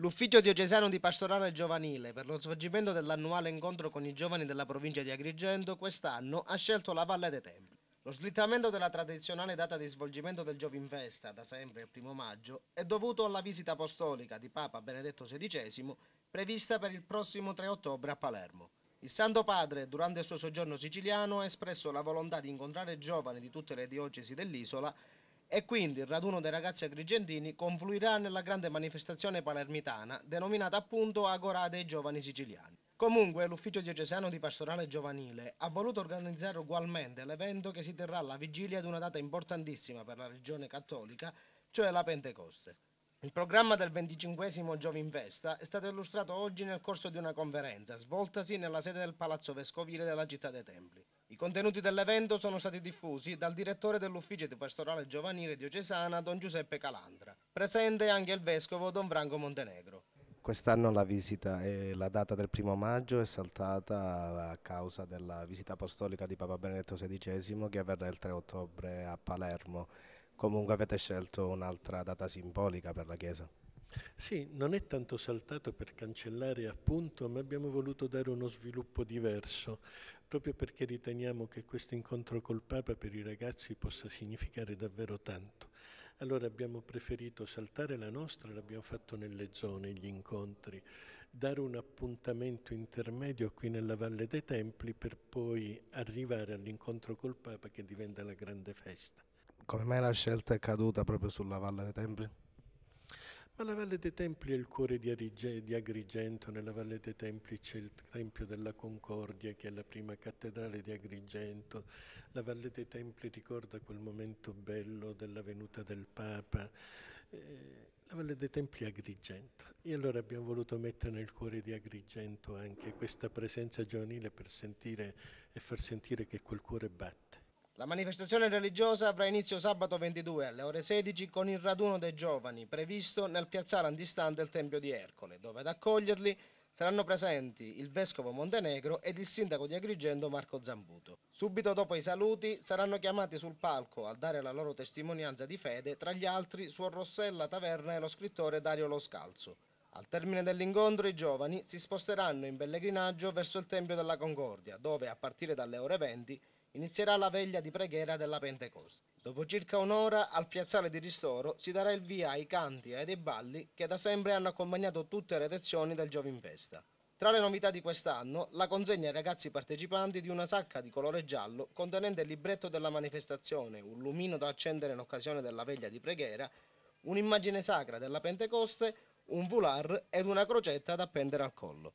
L'Ufficio diocesano di pastorale giovanile per lo svolgimento dell'annuale incontro con i giovani della provincia di Agrigento quest'anno ha scelto la Valle dei Templi. Lo slittamento della tradizionale data di svolgimento del Giovinfesta, da sempre il 1° maggio, è dovuto alla visita apostolica di Papa Benedetto XVI prevista per il prossimo 3 ottobre a Palermo. Il Santo Padre, durante il suo soggiorno siciliano, ha espresso la volontà di incontrare giovani di tutte le diocesi dell'isola e quindi il raduno dei ragazzi agrigentini confluirà nella grande manifestazione palermitana denominata appunto Agorà dei Giovani Siciliani. Comunque l'Ufficio diocesano di pastorale giovanile ha voluto organizzare ugualmente l'evento che si terrà alla vigilia di una data importantissima per la regione cattolica, cioè la Pentecoste. Il programma del 25° Giovinfesta è stato illustrato oggi nel corso di una conferenza svoltasi nella sede del Palazzo Vescovile della Città dei Templi. I contenuti dell'evento sono stati diffusi dal direttore dell'Ufficio di pastorale giovanile diocesana, Don Giuseppe Calandra. Presente anche il vescovo Don Franco Montenegro. Quest'anno la visita e la data del 1° maggio è saltata a causa della visita apostolica di Papa Benedetto XVI che avverrà il 3 ottobre a Palermo. Comunque avete scelto un'altra data simbolica per la Chiesa. Sì, non è tanto saltato per cancellare appunto, ma abbiamo voluto dare uno sviluppo diverso, proprio perché riteniamo che questo incontro col Papa per i ragazzi possa significare davvero tanto. Allora abbiamo preferito saltare la nostra, l'abbiamo fatto nelle zone, gli incontri, dare un appuntamento intermedio qui nella Valle dei Templi per poi arrivare all'incontro col Papa che diventa la grande festa. Come mai la scelta è caduta proprio sulla Valle dei Templi? Ma la Valle dei Templi è il cuore di Agrigento. Nella Valle dei Templi c'è il Tempio della Concordia, che è la prima cattedrale di Agrigento. La Valle dei Templi ricorda quel momento bello della venuta del Papa. La Valle dei Templi è Agrigento. E allora abbiamo voluto mettere nel cuore di Agrigento anche questa presenza giovanile per sentire e far sentire che quel cuore batte. La manifestazione religiosa avrà inizio sabato 22 alle ore 16 con il raduno dei giovani previsto nel piazzale antistante il Tempio di Ercole, dove ad accoglierli saranno presenti il vescovo Montenegro ed il sindaco di Agrigento Marco Zambuto. Subito dopo i saluti saranno chiamati sul palco a dare la loro testimonianza di fede, tra gli altri Suor Rossella Taverna e lo scrittore Dario Lo Scalzo. Al termine dell'incontro i giovani si sposteranno in pellegrinaggio verso il Tempio della Concordia, dove a partire dalle ore 20 inizierà la veglia di preghiera della Pentecoste. Dopo circa un'ora, al piazzale di ristoro si darà il via ai canti e ai dei balli che da sempre hanno accompagnato tutte le edizioni del Giovinfesta. Tra le novità di quest'anno, la consegna ai ragazzi partecipanti di una sacca di colore giallo contenente il libretto della manifestazione, un lumino da accendere in occasione della veglia di preghiera, un'immagine sacra della Pentecoste, un foulard ed una crocetta da appendere al collo.